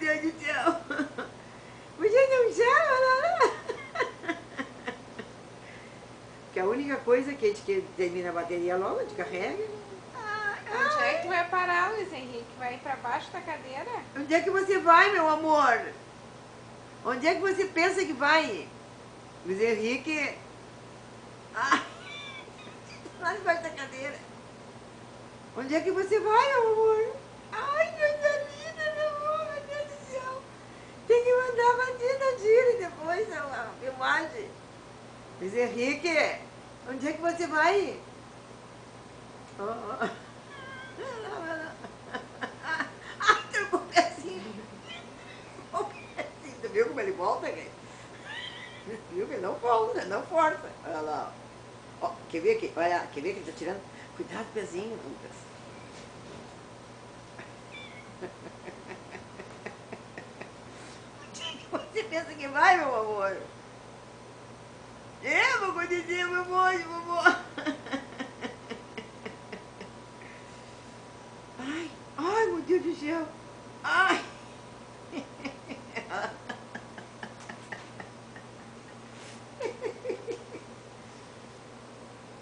Deus do céu. Você não chama, que a única coisa que a gente que termina a bateria logo, a gente carrega. Onde é que tu vai parar, Luiz Henrique? Vai ir pra baixo da cadeira? Onde é que você vai, meu amor? Onde é que você pensa que vai? Luiz Henrique. Ai, lá debaixo da cadeira. Onde é que você vai, meu amor? Ai, coisa linda, meu amor, meu Deus do céu. Tem que mandar a batida, gire depois a filmagem. Luiz Henrique, onde é que você vai? Oh, oh. Ai, trocou o pezinho. O pezinho. Tu viu como ele volta, gente? Viu que ele não volta, não força. Olha lá. Ó, quer ver aqui? Olha, quer ver que ele tá tirando? Cuidado, pezinho, Lucas. Onde é que você pensa que vai, meu amor? É, meu gordinho, meu amor, meu amor. Ai, ai, meu Deus do céu. Ai.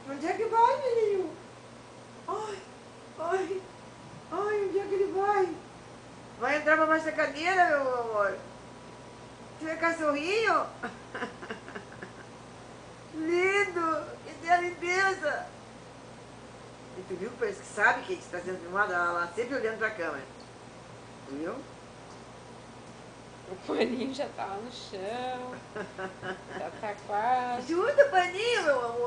Onde é que vai, menino? Ai, ai, ai, onde é que ele vai? Vai entrar pra baixo da cadeira, meu amor? Tu é cachorrinho? Lindo! Que é a limpeza! E tu viu que parece que sabe que a gente está sendo filmado? Ela lá sempre olhando pra câmera. Viu? O paninho já tá lá no chão. Já tá quase. Ajuda, paninho, meu amor!